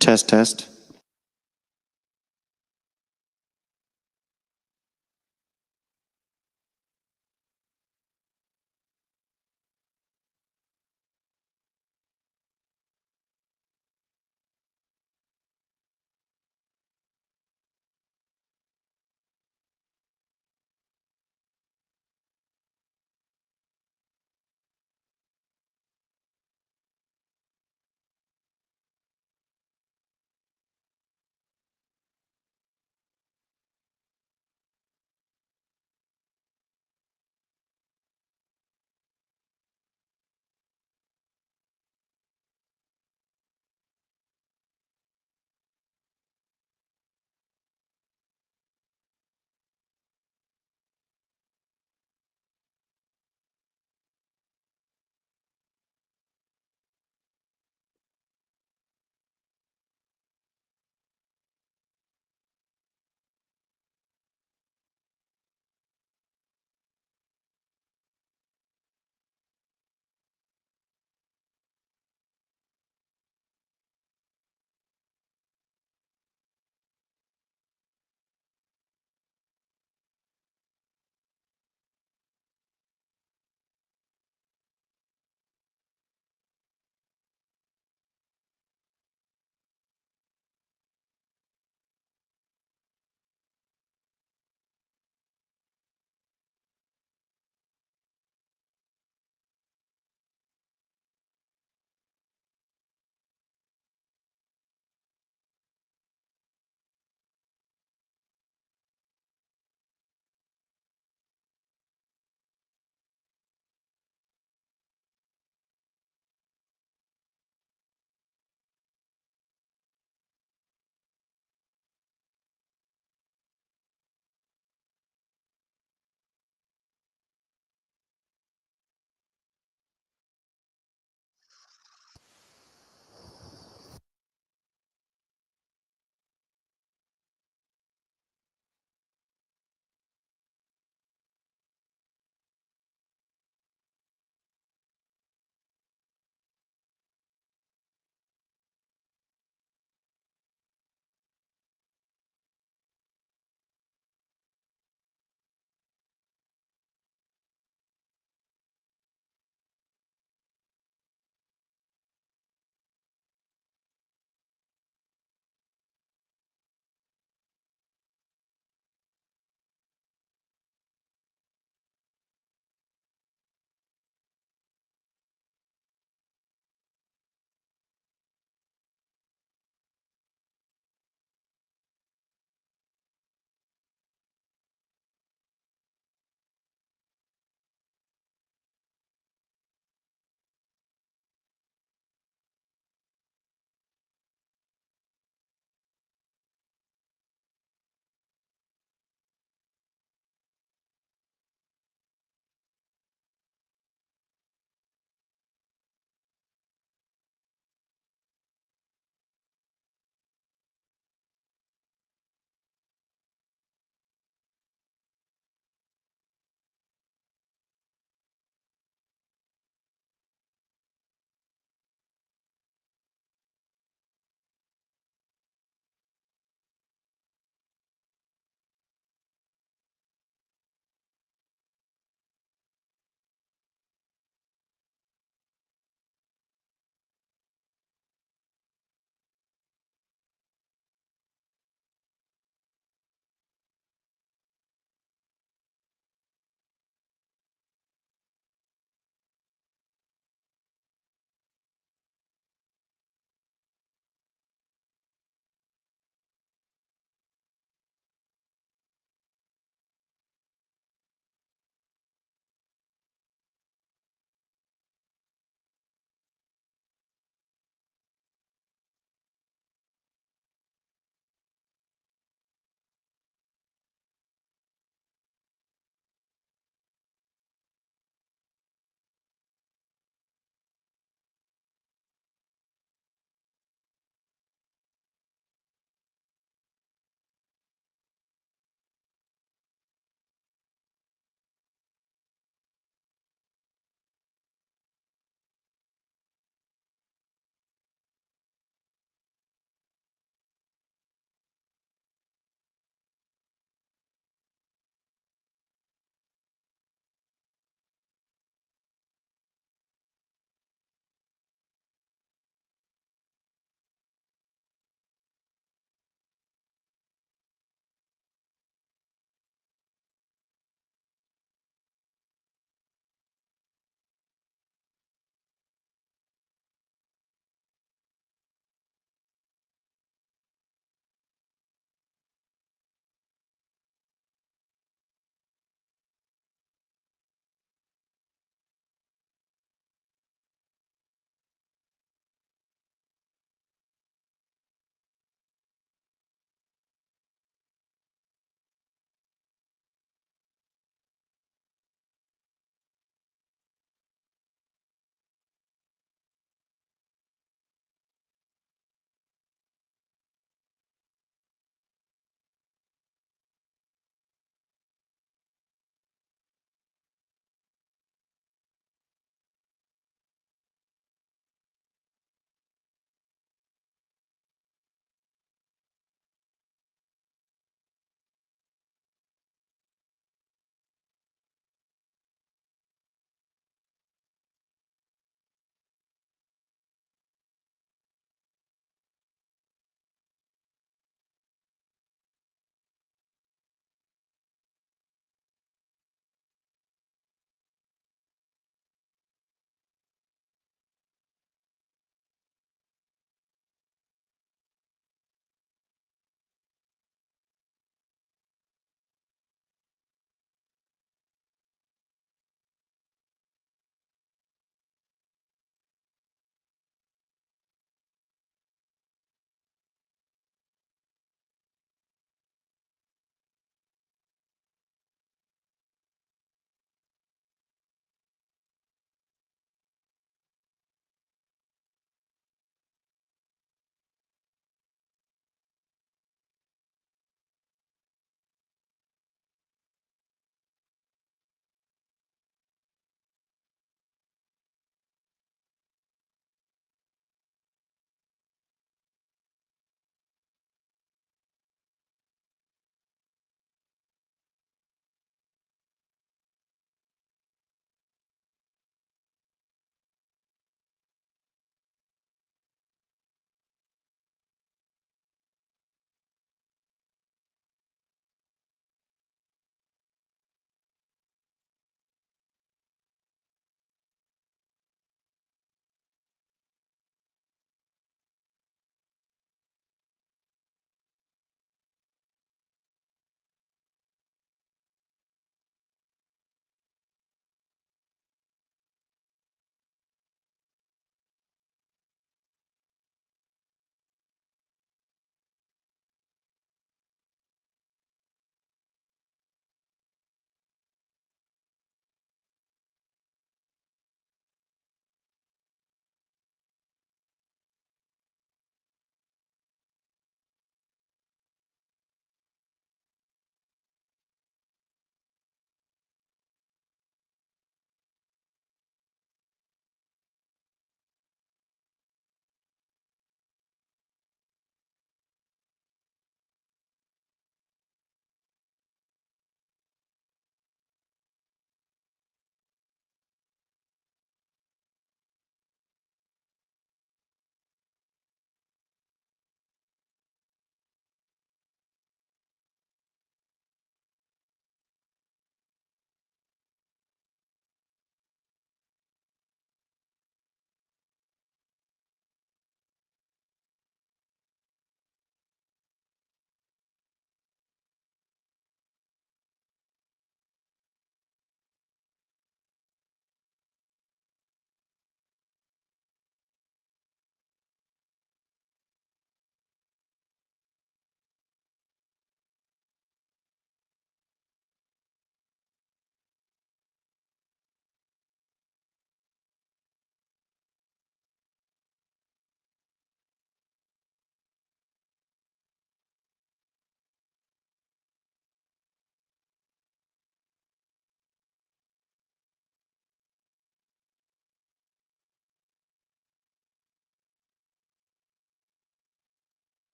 Test, test.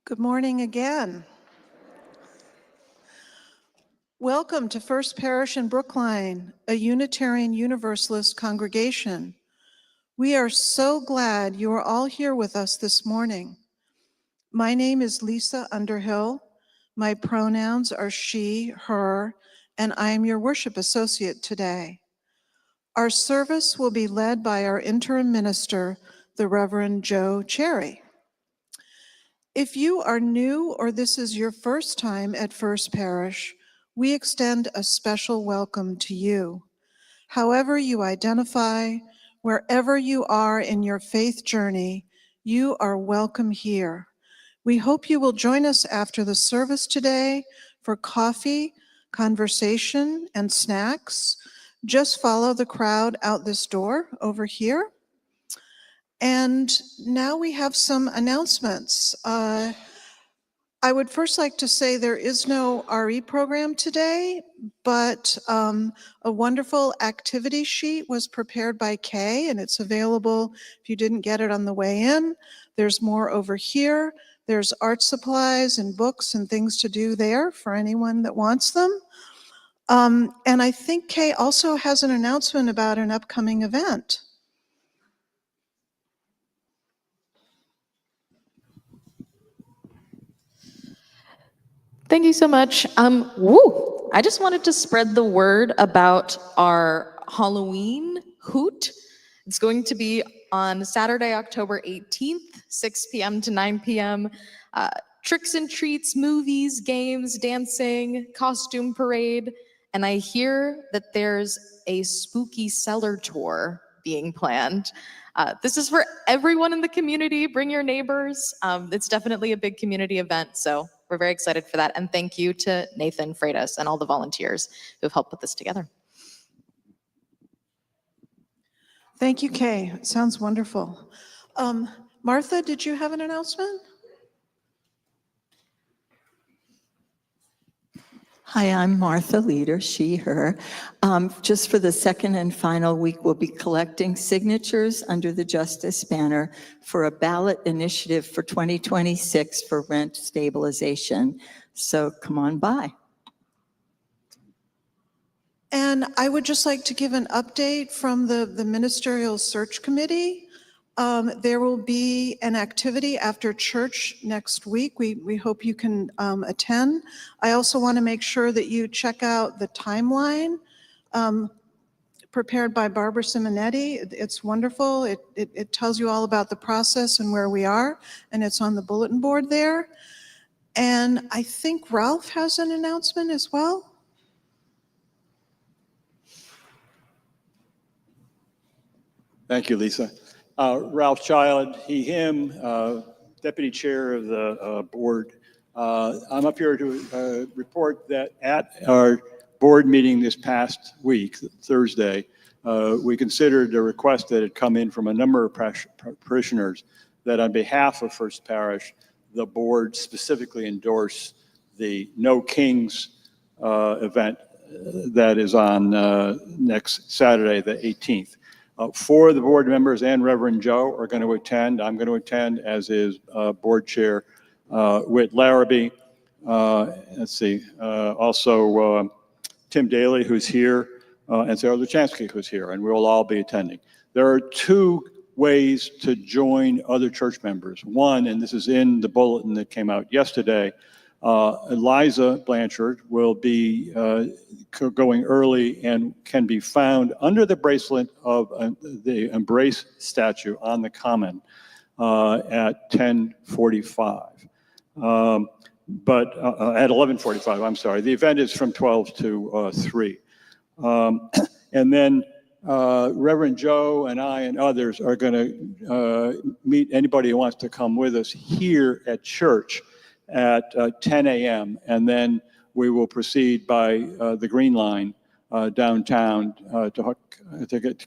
Good morning again. Welcome to First Parish in Brookline, a Unitarian Universalist congregation. We are so glad you are all here with us this morning. My name is Lisa Underhill. My pronouns are she, her, and I am your worship associate today. Our service will be led by our interim minister, the Reverend Joe Cherry. If you are new or this is your first time at First Parish, we extend a special welcome to you. However you identify, wherever you are in your faith journey, you are welcome here. We hope you will join us after the service today for coffee, conversation, and snacks. Just follow the crowd out this door over here. And now we have some announcements. I would first like to say there is no RE program today, but a wonderful activity sheet was prepared by Kay, and it's available if you didn't get it on the way in. There's more over here. There's art supplies and books and things to do there for anyone that wants them. And I think Kay also has an announcement about an upcoming event. Thank you so much. I just wanted to spread the word about our Halloween hoot. It's going to be on Saturday, October 18th, 6 p.m. to 9 p.m. Tricks and treats, movies, games, dancing, costume parade. And I hear that there's a spooky cellar tour being planned. This is for everyone in the community. Bring your neighbors. It's definitely a big community event, so we're very excited for that. And thank you to Nathan Freitas and all the volunteers who have helped put this together. Thank you, Kay. It sounds wonderful. Martha, did you have an announcement? Hi, I'm Martha Leader, she, her. Just for the second and final week, we'll be collecting signatures under the Justice banner for a ballot initiative for 2026 for rent stabilization. So come on by. And I would just like to give an update from the Ministerial Search Committee. There will be an activity after church next week. We hope you can attend. I also want to make sure that you check out the timeline prepared by Barbara Simonetti. It's wonderful. It tells you all about the process and where we are, and it's on the bulletin board there. And I think Ralph has an announcement as well. Thank you, Lisa. Ralph Child, he, him, Deputy Chair of the board. I'm up here to report that at our board meeting this past week, Thursday, we considered a request that had come in from a number of parishioners that on behalf of First Parish, the board specifically endorse the No Kings event that is on next Saturday, the 18th. Four of the board members and Reverend Joe are going to attend. I'm going to attend, as is board chair Whit Larrabee. Let's see, also Tim Daly, who's here, and Sarah Luchansky, who's here, and we'll all be attending. There are two ways to join other church members. One, and this is in the bulletin that came out yesterday, Eliza Blanchard will be going early and can be found under the bracelet of the Embrace statue on the Common at 10:45. But at 11:45, I'm sorry. The event is from 12 to 3. And then Reverend Joe and I and others are going to meet anybody who wants to come with us here at church at 10 a.m. And then we will proceed by the Green Line downtown to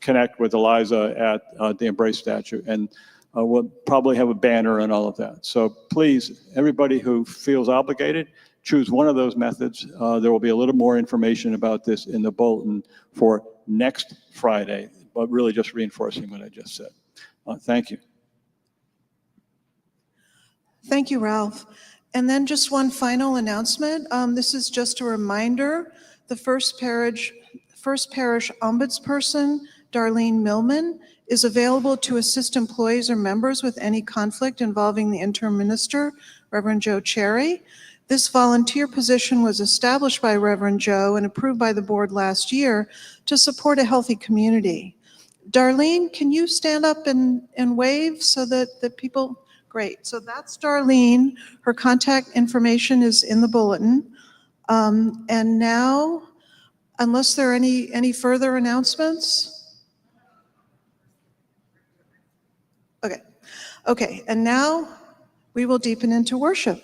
connect with Eliza at the Embrace statue. And we'll probably have a banner and all of that. So please, everybody who feels obligated, choose one of those methods. There will be a little more information about this in the bulletin for next Friday, but really just reinforcing what I just said. Thank you. Thank you, Ralph. And then just one final announcement. This is just a reminder, the First Parish Ombudsperson, Darlene Millman, is available to assist employees or members with any conflict involving the interim minister, Reverend Joe Cherry. This volunteer position was established by Reverend Joe and approved by the board last year to support a healthy community. Darlene, can you stand up and wave so that people... Great. So that's Darlene. Her contact information is in the bulletin. And now, unless there are any further announcements? Okay. Okay. And now we will deepen into worship.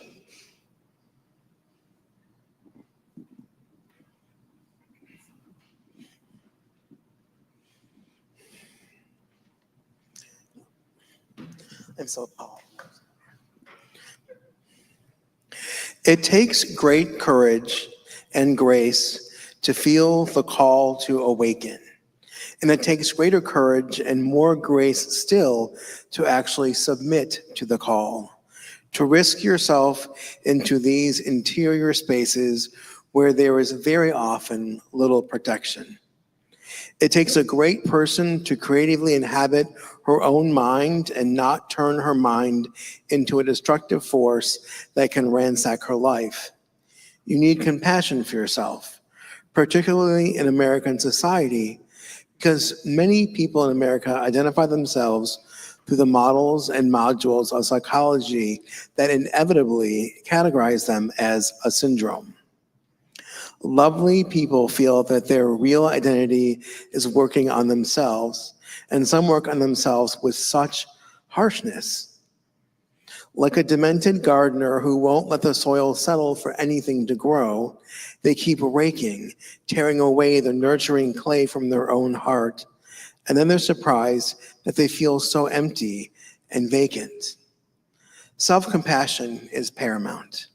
I'm so tall. It takes great courage and grace to feel the call to awaken. And it takes greater courage and more grace still to actually submit to the call, to risk yourself into these interior spaces where there is very often little protection. It takes a great person to creatively inhabit her own mind and not turn her mind into a destructive force that can ransack her life. You need compassion for yourself, particularly in American society, because many people in America identify themselves through the models and modules of psychology that inevitably categorize them as a syndrome. Lovely people feel that their real identity is working on themselves, and some work on themselves with such harshness. Like a demented gardener who won't let the soil settle for anything to grow, they keep raking, tearing away the nurturing clay from their own heart, and then they're surprised that they feel so empty and vacant. Self-compassion is paramount.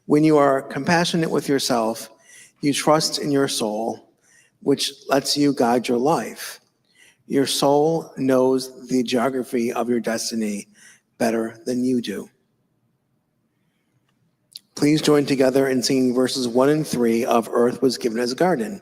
When you are compassionate with yourself, you trust in your soul, which lets you guide your life. Your soul knows the geography of your destiny better than you do. Please join together in singing verses 1 and 3 of Earth Was Given as a Garden.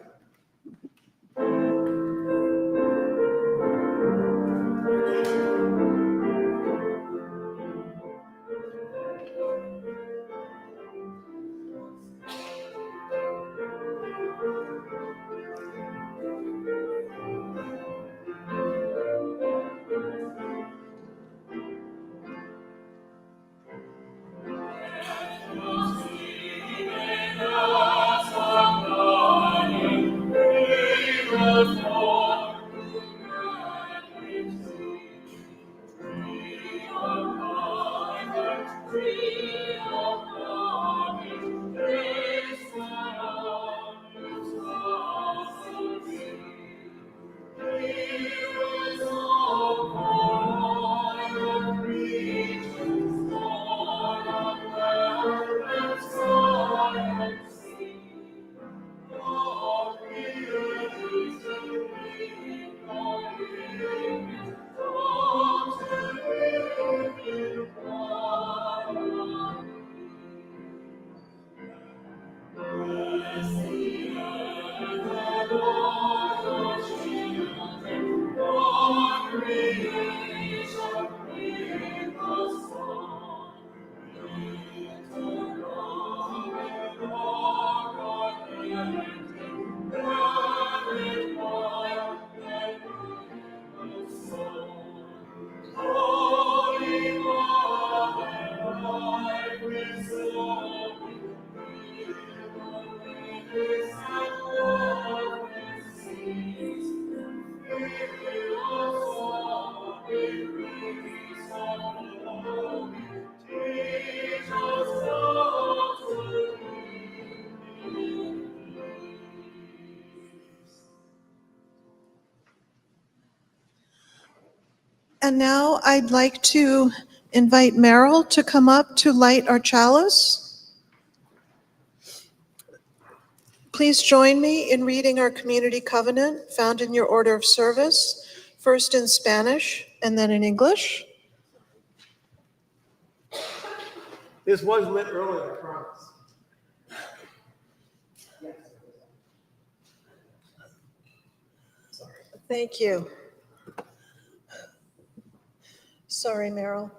And now I'd like to invite Meryl to come up to light our chalice. Please join me in reading our community covenant found in your order of service, first in Spanish and then in English. This was lit earlier, I promise. Thank you. Sorry, Meryl.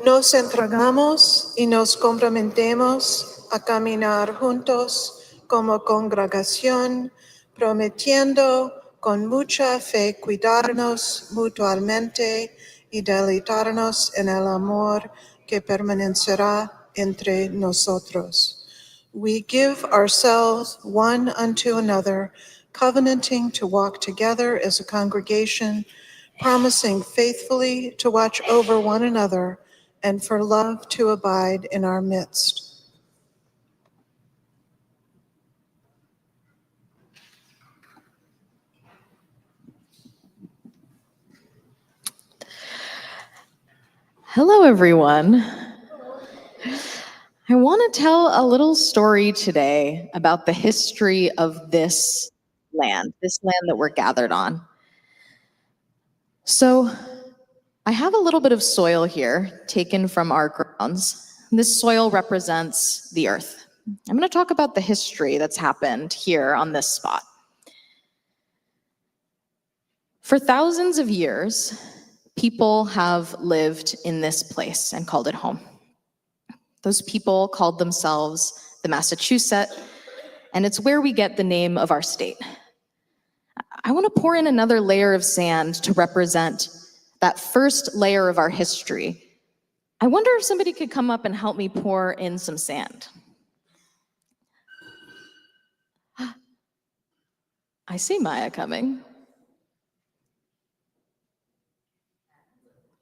Nos entregamos y nos comprometemos a caminar juntos como congregación, prometiendo con mucha fe cuidarnos mutuamente y deleitarnos en el amor que permanecerá entre nosotros. We give ourselves one unto another, covenanting to walk together as a congregation, promising faithfully to watch over one another and for love to abide in our midst. Hello, everyone. I want to tell a little story today about the history of this land that we're gathered on. So, I have a little bit of soil here taken from our grounds. This soil represents the earth. I'm going to talk about the history that's happened here on this spot. For thousands of years, people have lived in this place and called it home. Those people called themselves the Massachusetts, and it's where we get the name of our state. I want to pour in another layer of sand to represent that first layer of our history. I wonder if somebody could come up and help me pour in some sand. I see Maya coming.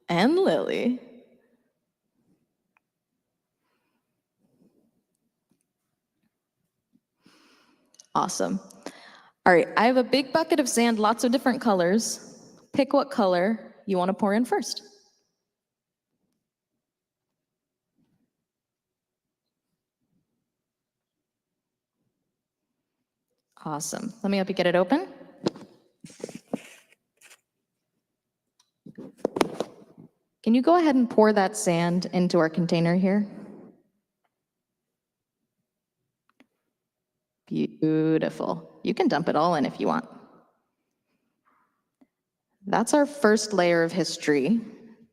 And Lily. Awesome. All right, I have a big bucket of sand, lots of different colors. Pick what color you want to pour in first. Awesome. Let me help you get it open. Can you go ahead and pour that sand into our container here? Beautiful. You can dump it all in if you want. That's our first layer of history,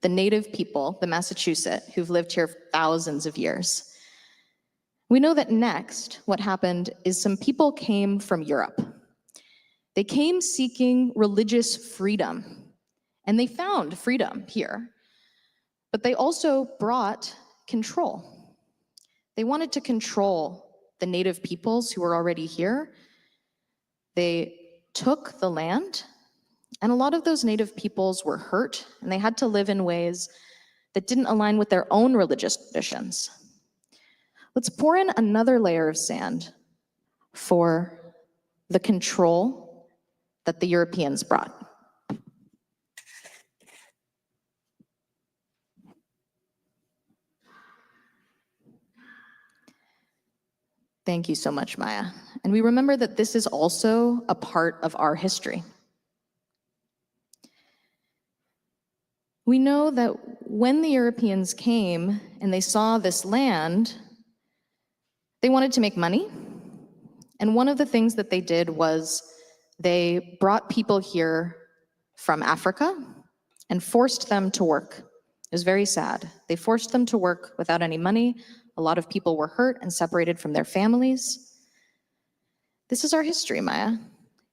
the native people, the Massachusetts, who've lived here for thousands of years. We know that next, what happened is some people came from Europe. They came seeking religious freedom, and they found freedom here. But they also brought control. They wanted to control the native peoples who were already here. They took the land, and a lot of those native peoples were hurt, and they had to live in ways that didn't align with their own religious traditions. Let's pour in another layer of sand for the control that the Europeans brought. Thank you so much, Maya. And we remember that this is also a part of our history. We know that when the Europeans came and they saw this land, they wanted to make money. And one of the things that they did was they brought people here from Africa and forced them to work. It was very sad. They forced them to work without any money. A lot of people were hurt and separated from their families. This is our history, Maya.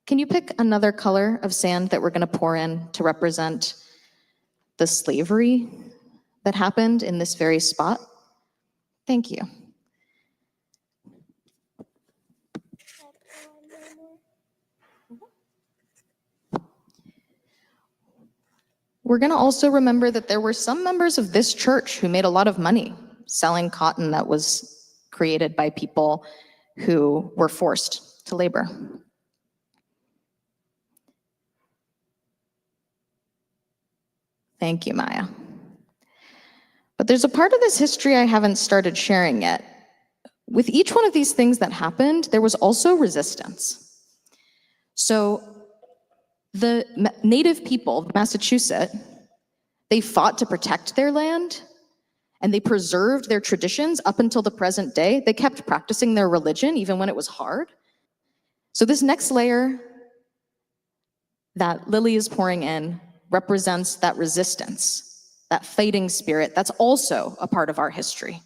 Can you pick another color of sand that we're going to pour in to represent the slavery that happened in this very spot? Thank you. We're going to also remember that there were some members of this church who made a lot of money selling cotton that was created by people who were forced to labor. Thank you, Maya. But there's a part of this history I haven't started sharing yet. With each one of these things that happened, there was also resistance. So the native people of Massachusetts, They fought to protect their land, and they preserved their traditions up until the present day. They kept practicing their religion even when it was hard. So this next layer that Lily is pouring in represents that resistance, that fighting spirit that's also a part of our history.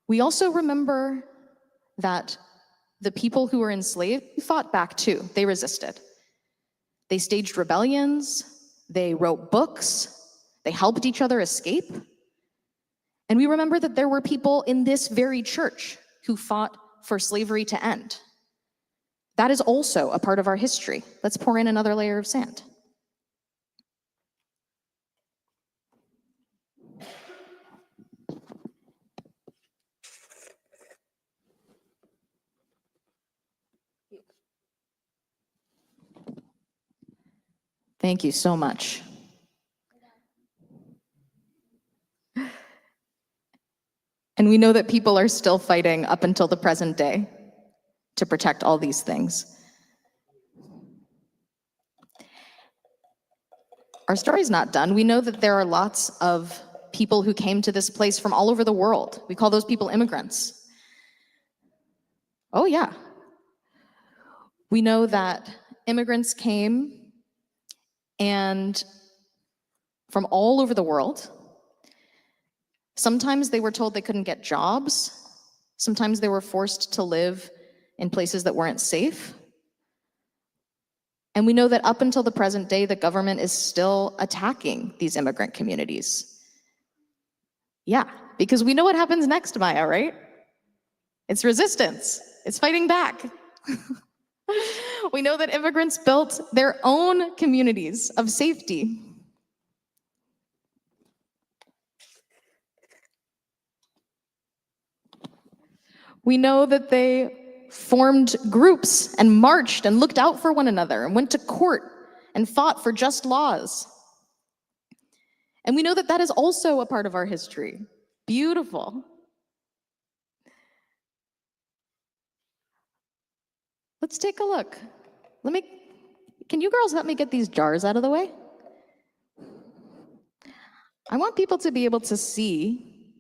We also remember that the people who were enslaved fought back too. They resisted. They staged rebellions, they wrote books, they helped each other escape. And we remember that there were people in this very church who fought for slavery to end. That is also a part of our history. Let's pour in another layer of sand. Thank you so much. And we know that people are still fighting up until the present day to protect all these things. Our story's not done. We know that there are lots of people who came to this place from all over the world. We call those people immigrants. Oh, yeah. We know that immigrants came and from all over the world. Sometimes they were told they couldn't get jobs. Sometimes they were forced to live in places that weren't safe. And we know that up until the present day, the government is still attacking these immigrant communities. Yeah, because we know what happens next, Maya, right? It's resistance. It's fighting back. We know that immigrants built their own communities of safety. We know that they formed groups and marched and looked out for one another and went to court and fought for just laws. And we know that that is also a part of our history. Beautiful. Let's take a look. Can you girls help me get these jars out of the way? I want people to be able to see.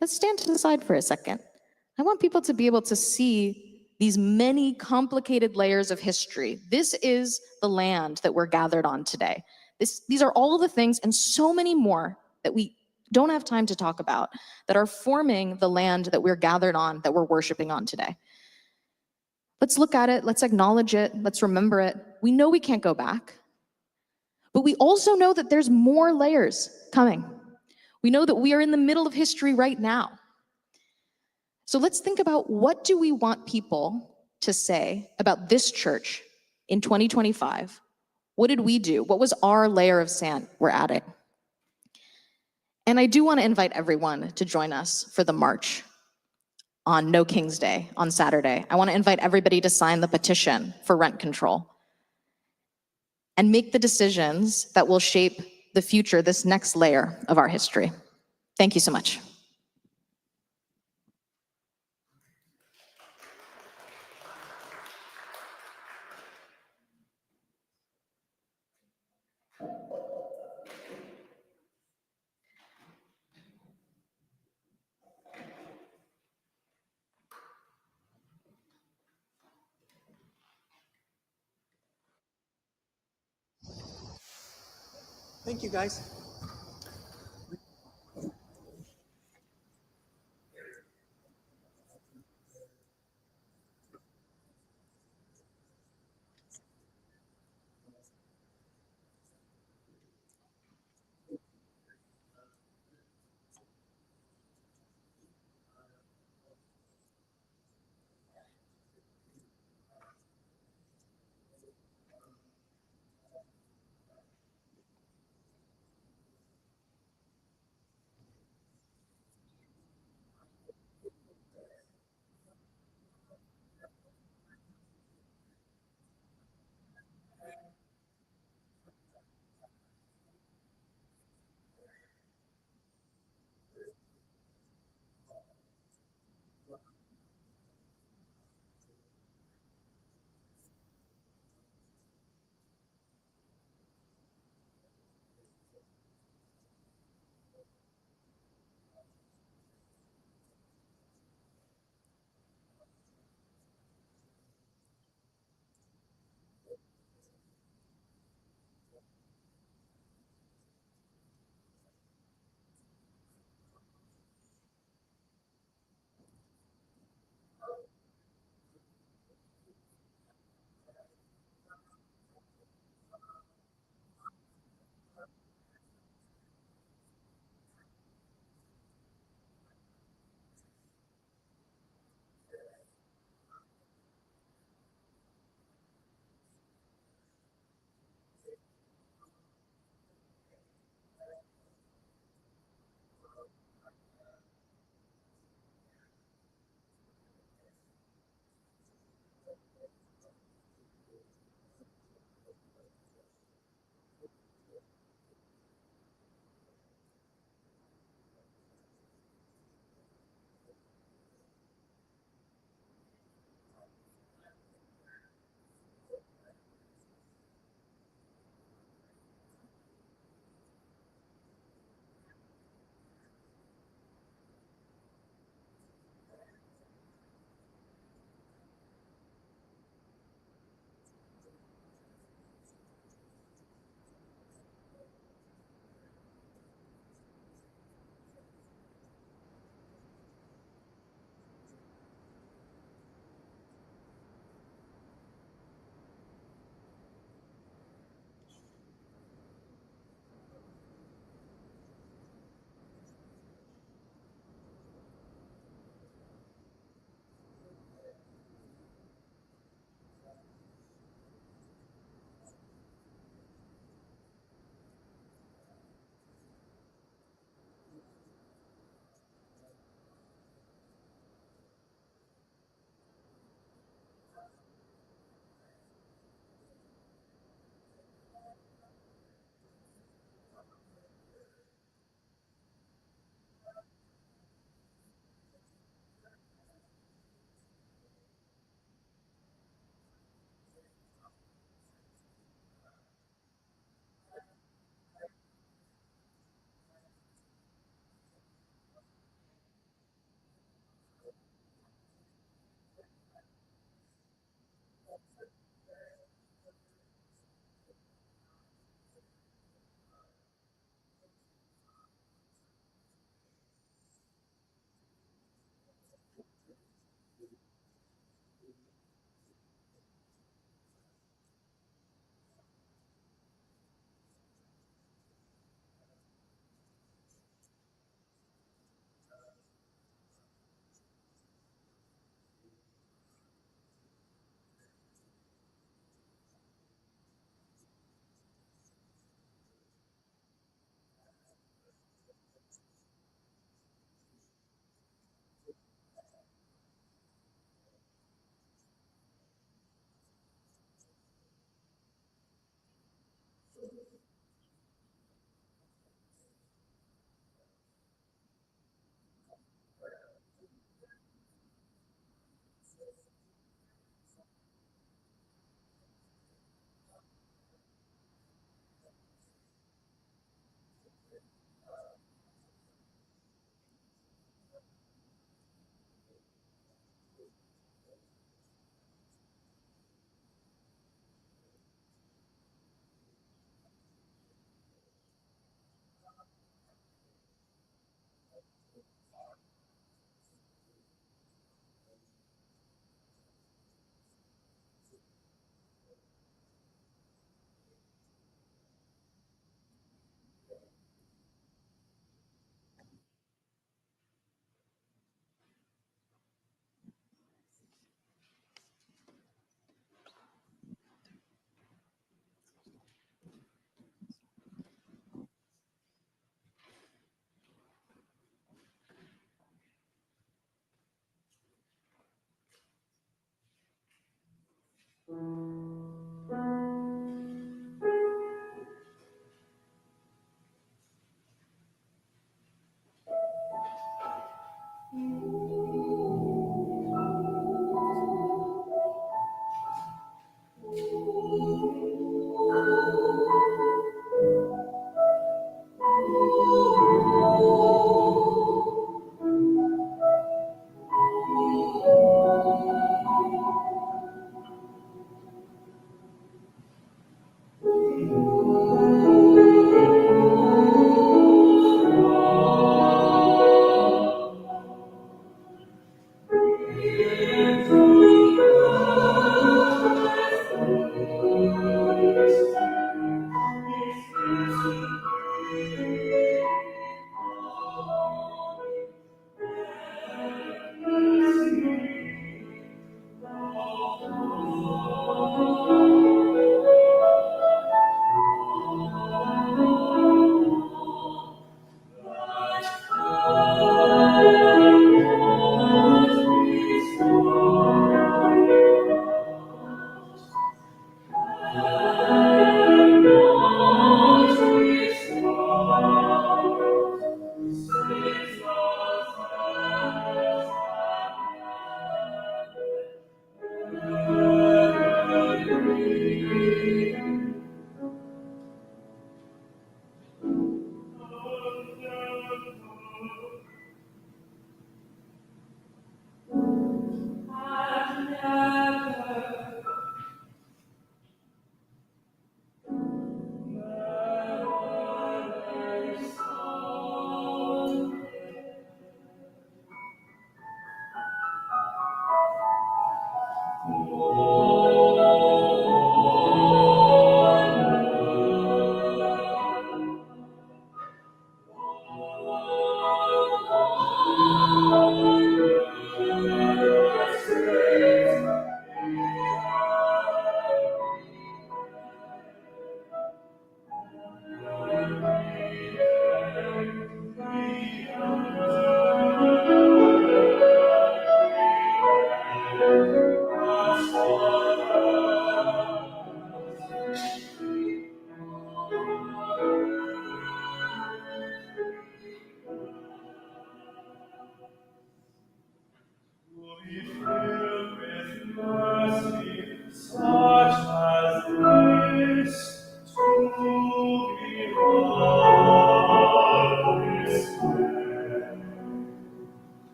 Let's stand to the side for a second. I want people to be able to see these many complicated layers of history. This is the land that we're gathered on today. These are all the things and so many more that we don't have time to talk about that are forming the land that we're gathered on, that we're worshiping on today. Let's look at it, let's acknowledge it, let's remember it. We know we can't go back, but we also know that there's more layers coming. We know that we are in the middle of history right now. So let's think about, what do we want people to say about this church in 2025? What did we do? What was our layer of sand we're adding? And I do want to invite everyone to join us for the march on No King's Day on Saturday. I want to invite everybody to sign the petition for rent control and make the decisions that will shape the future, this next layer of our history. Thank you so much. Thank you, guys.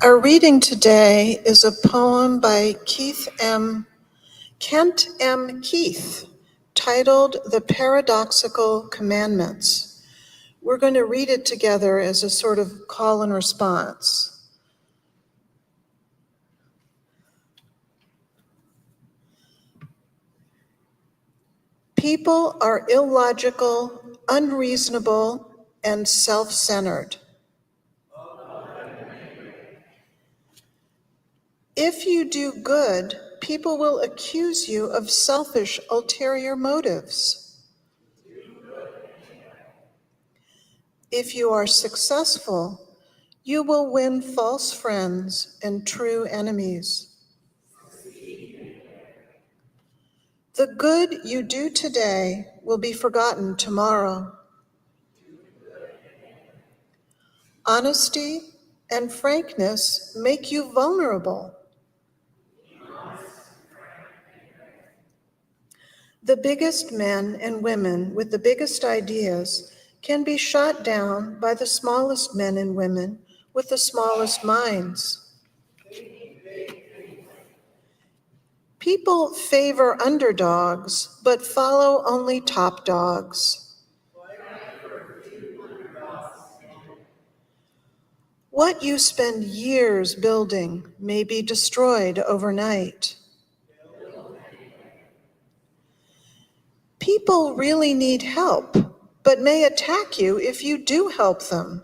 Our reading today is a poem by Kent M. Keith, titled The Paradoxical Commandments. We're going to read it together as a sort of call and response. People are illogical, unreasonable, and self-centered. If you do good, people will accuse you of selfish, ulterior motives. If you are successful, you will win false friends and true enemies. The good you do today will be forgotten tomorrow. Honesty and frankness make you vulnerable. The biggest men and women with the biggest ideas can be shot down by the smallest men and women with the smallest minds. People favor underdogs, but follow only top dogs. What you spend years building may be destroyed overnight. People really need help, but may attack you if you do help them.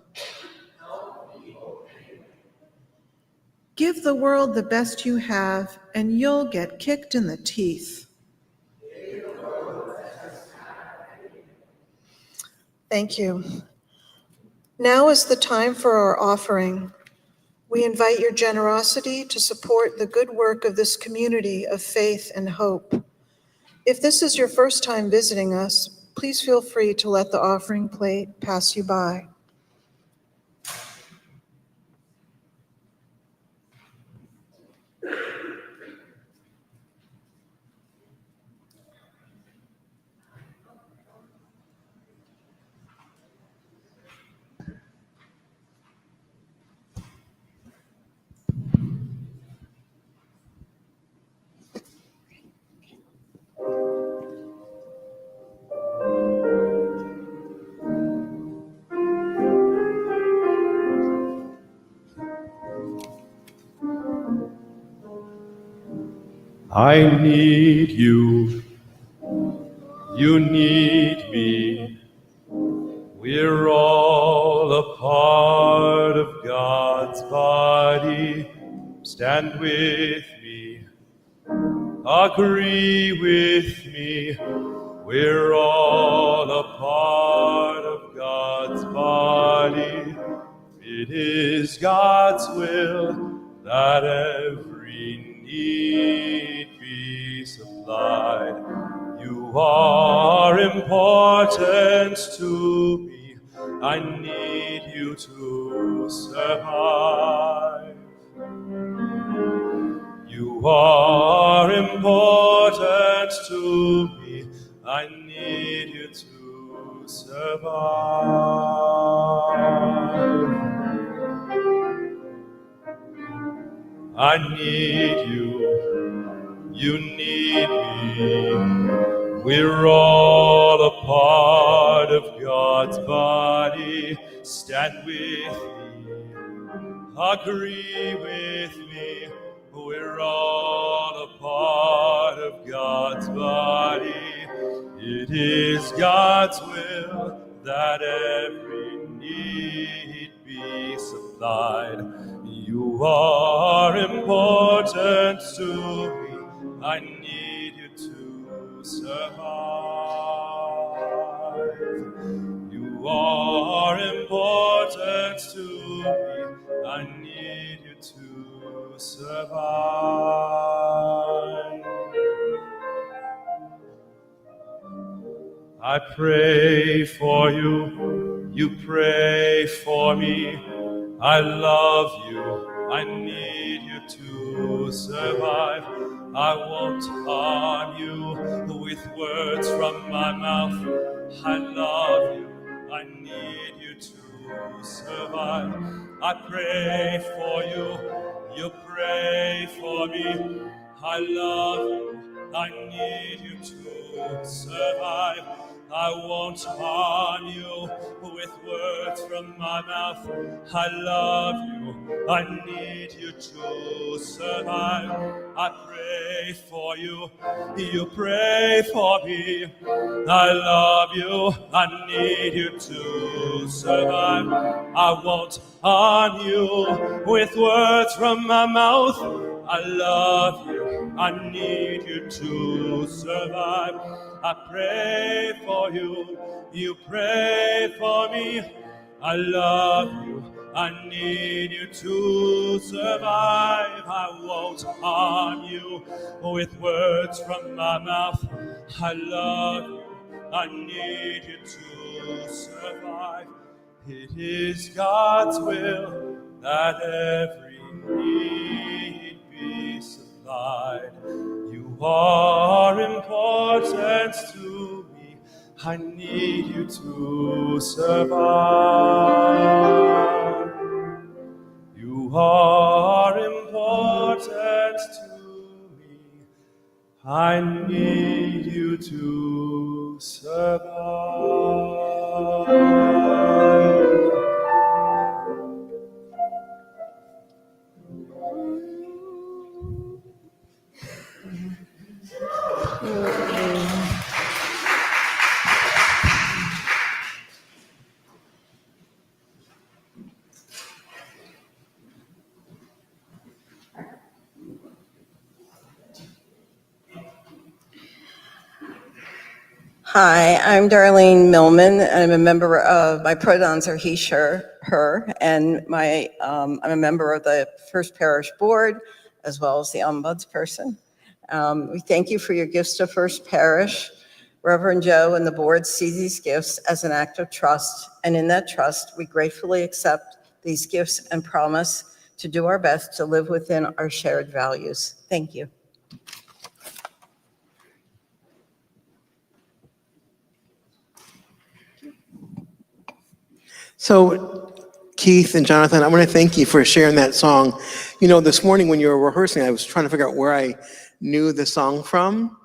Give the world the best you have, and you'll get kicked in the teeth. Thank you. Now is the time for our offering. We invite your generosity to support the good work of this community of faith and hope. If this is your first time visiting us, please feel free to let the offering plate pass you by. I need you, you need me. We're all a part of God's body. Stand with me, agree with me. We're all a part of God's body. It is God's will that every need be supplied. You are important to me. I need you to survive. You are important to me. I need you to survive. I need you, you need me. We're all a part of God's body. Stand with me, agree with me. We're all a part of God's body. It is God's will that every need be supplied. You are important to me. I need you to survive. You are important to me. I need you to survive. I pray for you, you pray for me. I love you, I need you to survive. I won't harm you with words from my mouth. I love you, I need you to to survive. I pray for you, you pray for me. I love you, I need you to survive. I won't harm you with words from my mouth. I love you, I need you to survive. I pray for you, you pray for me. I love you, I need you to survive. I won't harm you with words from my mouth. I love you, I need you to survive. I pray for you, you pray for me. I love you, I need you to survive. I won't harm you with words from my mouth. I love you, I need you to survive. It is God's will that every need be supplied. You are important to me. I need you to survive. You are important to me. I need you to survive. Hi, I'm Darlene Millman. I'm a member of, my pronouns are he, her, and I'm a member of the First Parish Board, as well as the ombudsperson. We thank you for your gifts to First Parish. Reverend Joe and the board see these gifts as an act of trust, and in that trust, we gratefully accept these gifts and promise to do our best to live within our shared values. Thank you. So, Keith and Jonathan, I want to thank you for sharing that song. You know, this morning when you were rehearsing, I was trying to figure out where I knew the song from.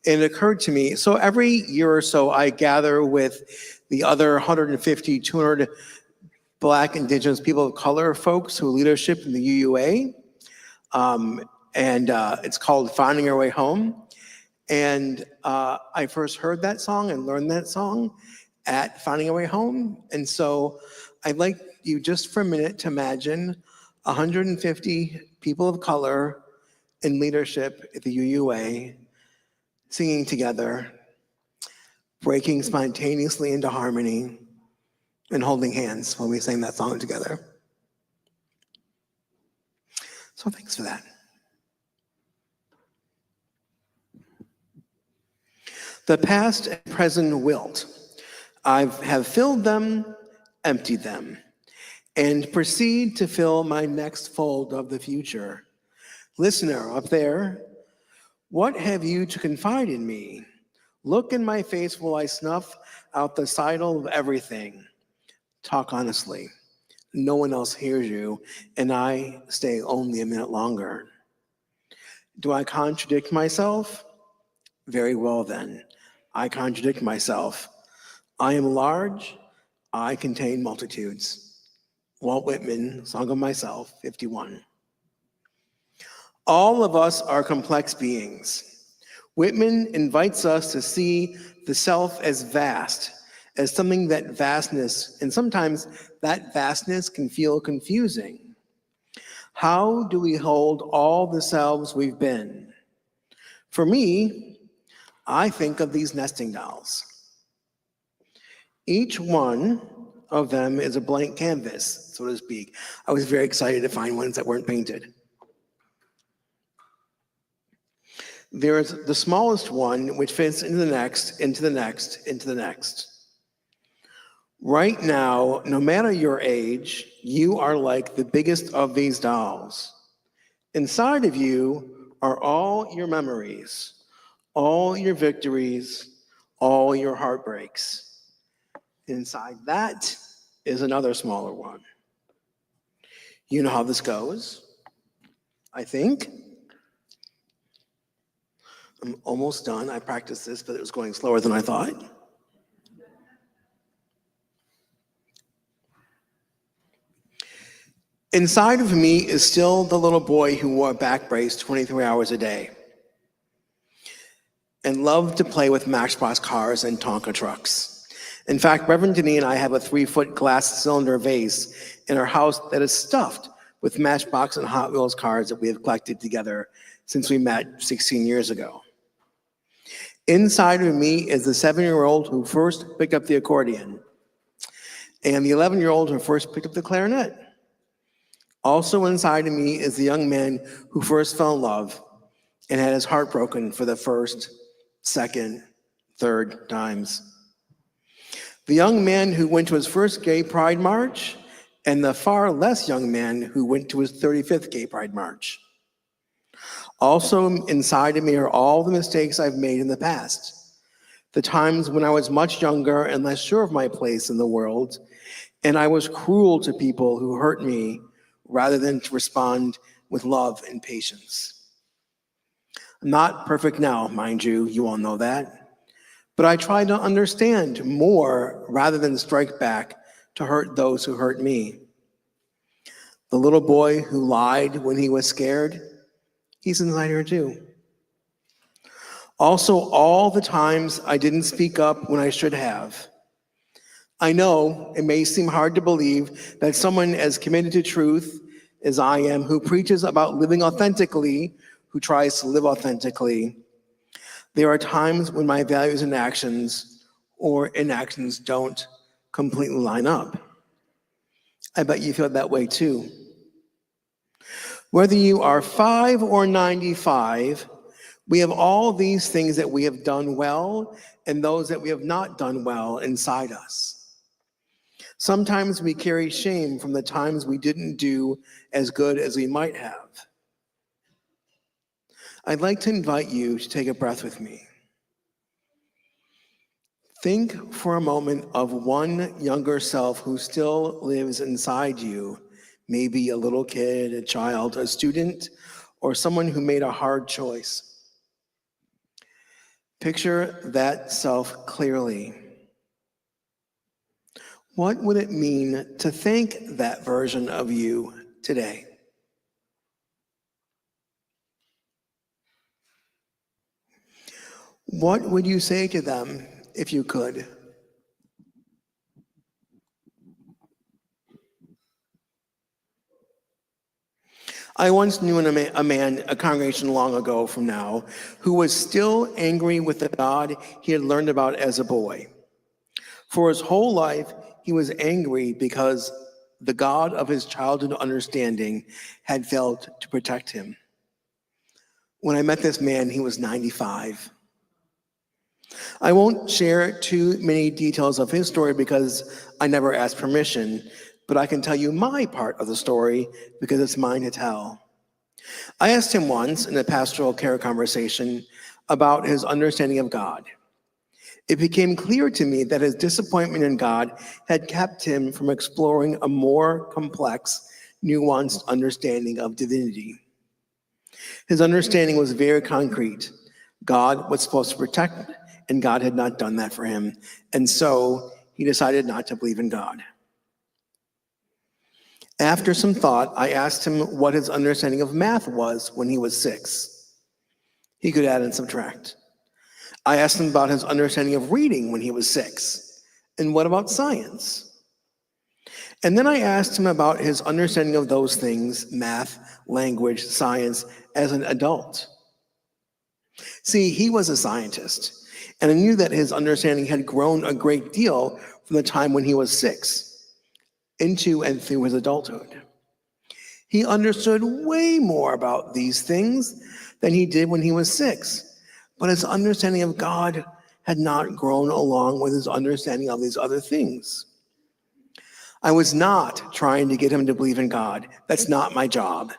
And it occurred to me, so every year or so, I gather with the other 150, 200 Black, Indigenous, people of color folks who leadership in the UUA. It's called Finding Our Way Home. And I first heard that song and learned that song at Finding Our Way Home. And so I'd like you just for a minute to imagine 150 people of color in leadership at the UUA singing together, breaking spontaneously into harmony, and holding hands when we sang that song together. So thanks for that. The past and present wilt. I have filled them, emptied them, and proceed to fill my next fold of the future. Listener up there, what have you to confide in me? Look in my face while I snuff out the sidle of everything. Talk honestly. No one else hears you, and I stay only a minute longer. Do I contradict myself? Very well then, I contradict myself. I am large, I contain multitudes. Walt Whitman, Song of Myself, 51. All of us are complex beings. Whitman invites us to see the self as vast, as something that vastness, and sometimes that vastness can feel confusing. How do we hold all the selves we've been? For me, I think of these nesting dolls. Each one of them is a blank canvas, so to speak. I was very excited to find ones that weren't painted. There is the smallest one, which fits into the next, into the next, into the next. Right now, no matter your age, you are like the biggest of these dolls. Inside of you are all your memories, all your victories, all your heartbreaks. Inside that is another smaller one. You know how this goes, I think. I'm almost done. I practiced this, but it was going slower than I thought. Inside of me is still the little boy who wore a back brace 23 hours a day and loved to play with Matchbox cars and Tonka trucks. In fact, Reverend Denny and I have a 3-foot glass cylinder vase in our house that is stuffed with Matchbox and Hot Wheels cars that we have collected together since we met 16 years ago. Inside of me is the 7-year-old who first picked up the accordion and the 11-year-old who first picked up the clarinet. Also inside of me is the young man who first fell in love and had his heart broken for the first, second, third times. The young man who went to his first gay pride march and the far less young man who went to his 35th gay pride march. Also inside of me are all the mistakes I've made in the past. The times when I was much younger and less sure of my place in the world, and I was cruel to people who hurt me rather than to respond with love and patience. I'm not perfect now, mind you, you all know that, but I try to understand more rather than strike back to hurt those who hurt me. The little boy who lied when he was scared, he's inside here too. Also, all the times I didn't speak up when I should have. I know it may seem hard to believe that someone as committed to truth as I am, who preaches about living authentically, who tries to live authentically, there are times when my values and actions or inactions don't completely line up. I bet you feel that way too. Whether you are 5 or 95, we have all these things that we have done well and those that we have not done well inside us. Sometimes we carry shame from the times we didn't do as good as we might have. I'd like to invite you to take a breath with me. Think for a moment of one younger self who still lives inside you, maybe a little kid, a child, a student, or someone who made a hard choice. Picture that self clearly. What would it mean to thank that version of you today? What would you say to them if you could? I once knew a man, a congregation long ago from now, who was still angry with the God he had learned about as a boy. For his whole life, he was angry because the God of his childhood understanding had failed to protect him. When I met this man, he was 95. I won't share too many details of his story because I never asked permission, but I can tell you my part of the story because it's mine to tell. I asked him once in a pastoral care conversation about his understanding of God. It became clear to me that his disappointment in God had kept him from exploring a more complex, nuanced understanding of divinity. His understanding was very concrete. God was supposed to protect, and God had not done that for him. And so he decided not to believe in God. After some thought, I asked him what his understanding of math was when he was 6. He could add and subtract. I asked him about his understanding of reading when he was 6. And what about science? And then I asked him about his understanding of those things, math, language, science, as an adult. See, he was a scientist, and I knew that his understanding had grown a great deal from the time when he was 6 into and through his adulthood. He understood way more about these things than he did when he was 6. But his understanding of God had not grown along with his understanding of these other things. I was not trying to get him to believe in God. That's not my job.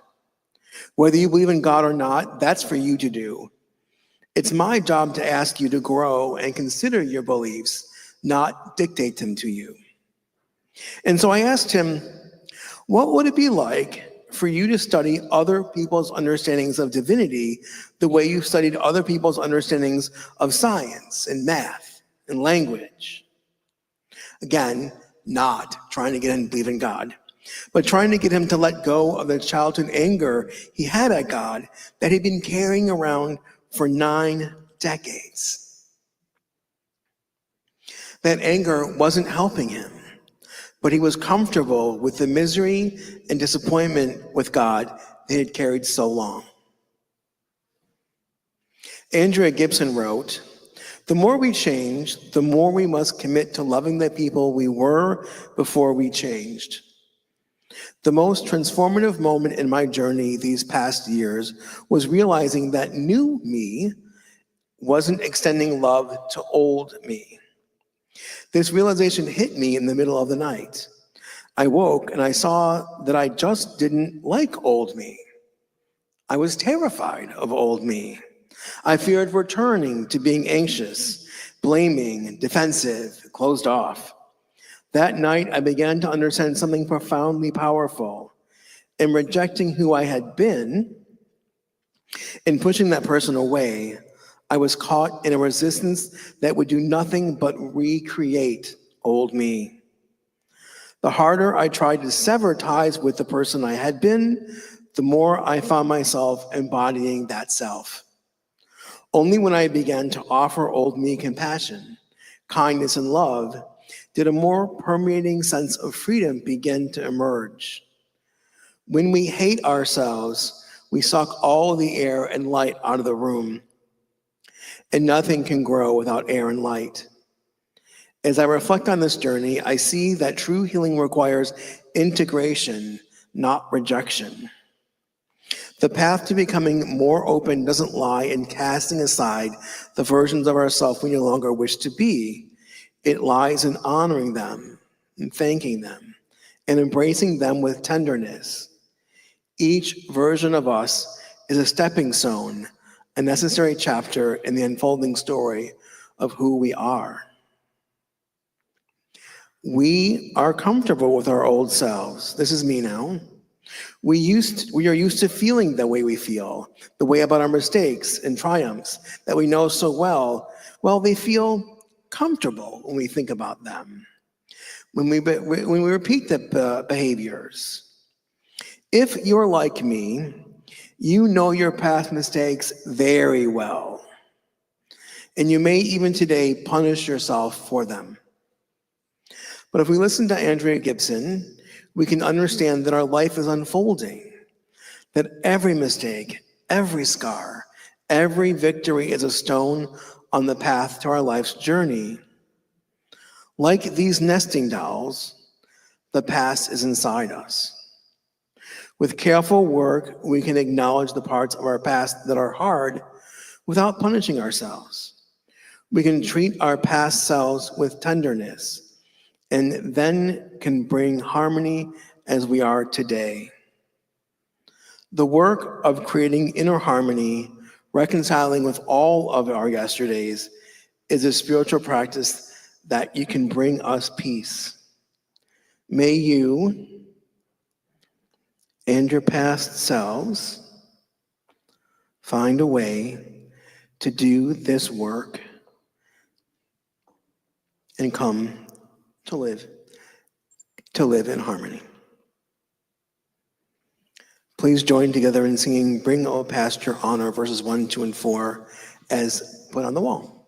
Whether you believe in God or not, that's for you to do. It's my job to ask you to grow and consider your beliefs, not dictate them to you. And so I asked him, what would it be like for you to study other people's understandings of divinity the way you've studied other people's understandings of science and math and language? Again, not trying to get him to believe in God, but trying to get him to let go of the childhood anger he had at God that he'd been carrying around for 9 decades. That anger wasn't helping him, but he was comfortable with the misery and disappointment with God they had carried so long. Andrea Gibson wrote, "The more we change, the more we must commit to loving the people we were before we changed." The most transformative moment in my journey these past years was realizing that new me wasn't extending love to old me. This realization hit me in the middle of the night. I woke and I saw that I just didn't like old me. I was terrified of old me. I feared returning to being anxious, blaming, defensive, closed off. That night, I began to understand something profoundly powerful. In rejecting who I had been and pushing that person away, I was caught in a resistance that would do nothing but recreate old me. The harder I tried to sever ties with the person I had been, the more I found myself embodying that self. Only when I began to offer old me compassion, kindness, and love did a more permeating sense of freedom begin to emerge. When we hate ourselves, we suck all the air and light out of the room, and nothing can grow without air and light. As I reflect on this journey, I see that true healing requires integration, not rejection. The path to becoming more open doesn't lie in casting aside the versions of ourselves we no longer wish to be. It lies in honoring them and thanking them and embracing them with tenderness. Each version of us is a stepping stone, a necessary chapter in the unfolding story of who we are. We are comfortable with our old selves. This is me now. We are used to feeling the way we feel, the way about our mistakes and triumphs that we know so well. Well, they feel comfortable when we think about them, when we repeat the behaviors. If you're like me, you know your past mistakes very well, and you may even today punish yourself for them. But if we listen to Andrea Gibson, we can understand that our life is unfolding, that every mistake, every scar, every victory is a stone on the path to our life's journey. Like these nesting dolls, the past is inside us. With careful work, we can acknowledge the parts of our past that are hard without punishing ourselves. We can treat our past selves with tenderness and then can bring harmony as we are today. The work of creating inner harmony, reconciling with all of our yesterdays, is a spiritual practice that you can bring us peace. May you and your past selves find a way to do this work and come to live in harmony. Please join together in singing Bring, O Past Your Honor, verses 1, 2, and 4, as put on the wall.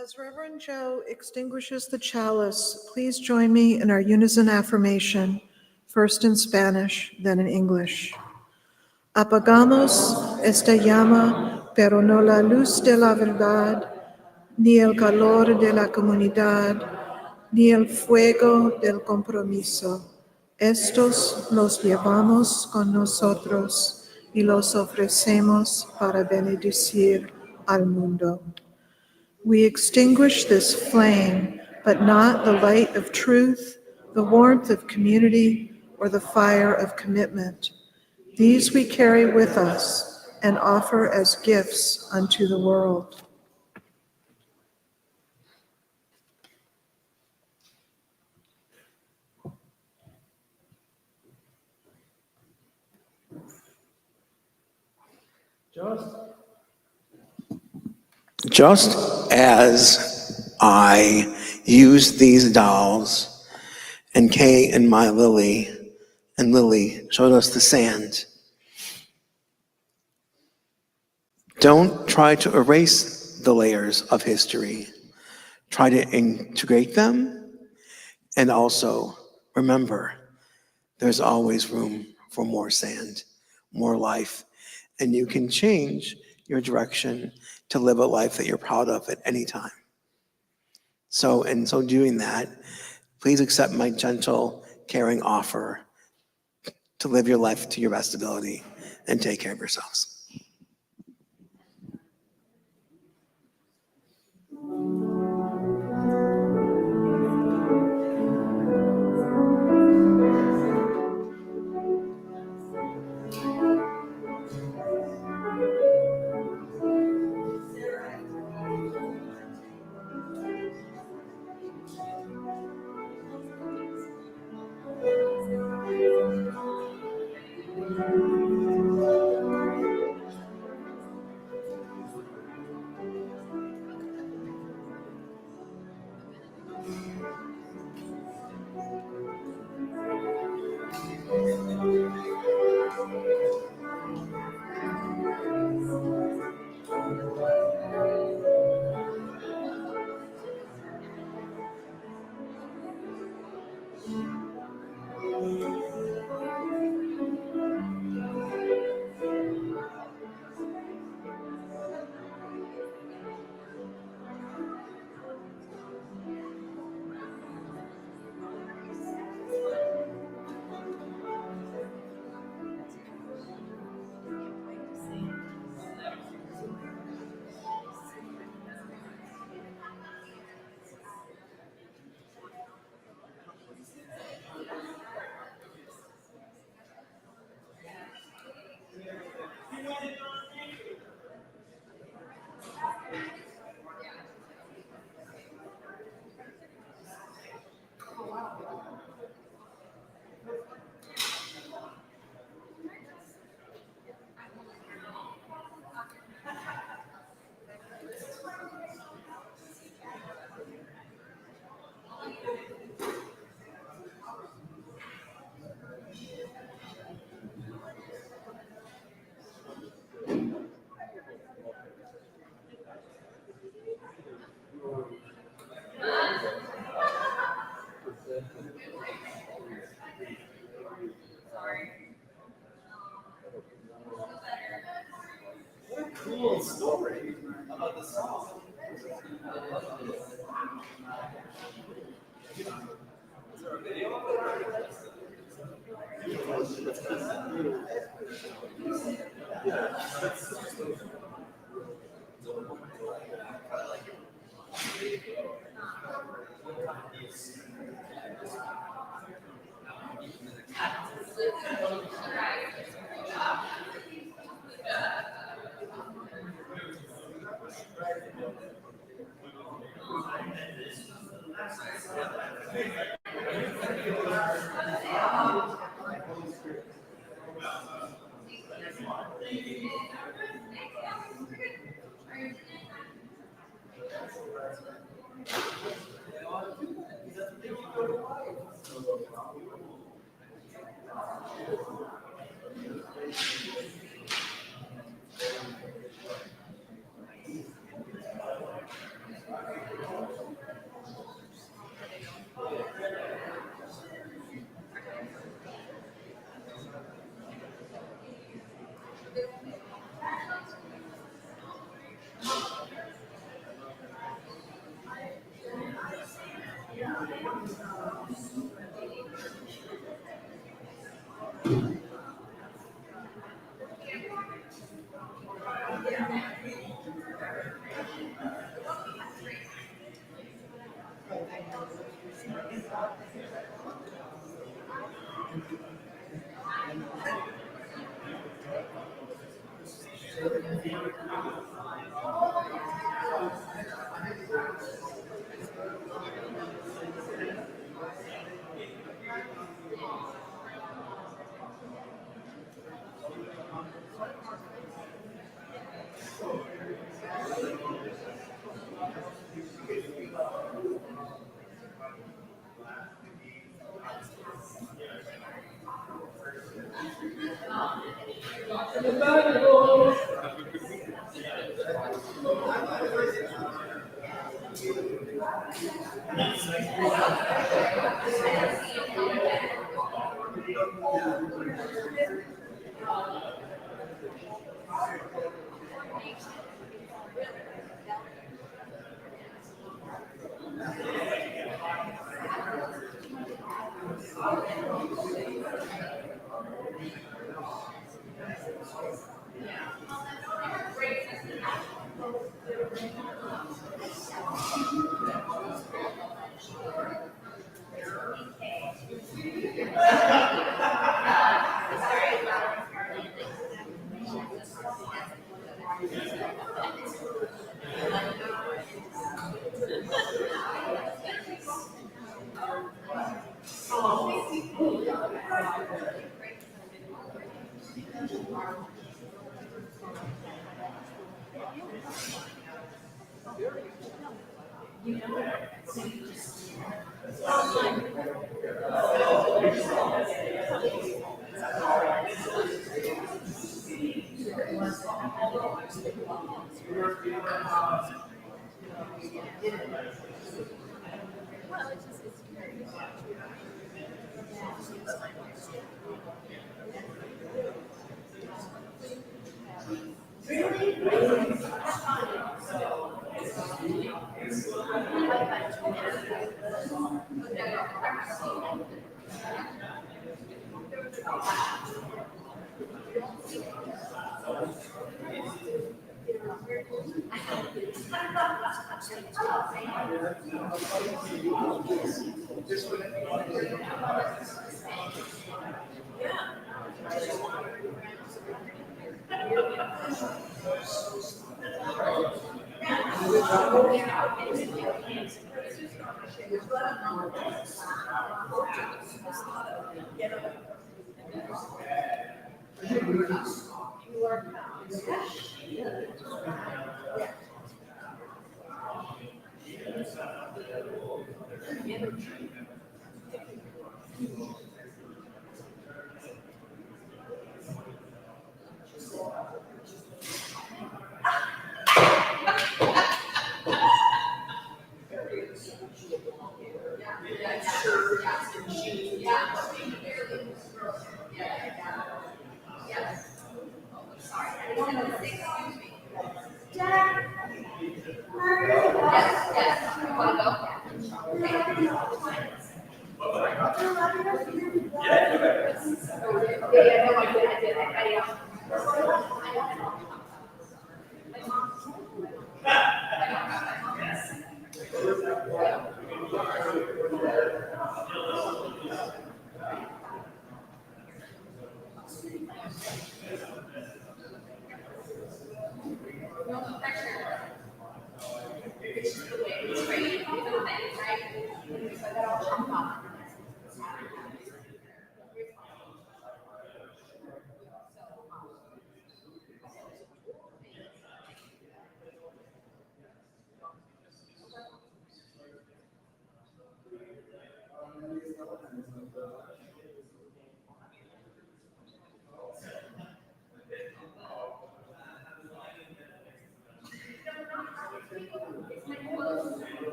As Reverend Joe extinguishes the chalice, please join me in our unison affirmation, first in Spanish, then in English. Apagamos esta llama, pero no la luz de la verdad, ni el calor de la comunidad, ni el fuego del compromiso. Estos los llevamos con nosotros y los ofrecemos para bendecir al mundo. We extinguish this flame, but not the light of truth, the warmth of community, or the fire of commitment. These we carry with us and offer as gifts unto the world. Just as I used these dolls, and Kay and my Lily, and Lily showed us the sand, don't try to erase the layers of history. Try to integrate them, and also remember, there's always room for more sand, more life, and you can change your direction to live a life that you're proud of at any time. So, in so doing that, please accept my gentle, caring offer to live your life to your best ability and take care of yourselves.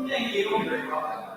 Thank you.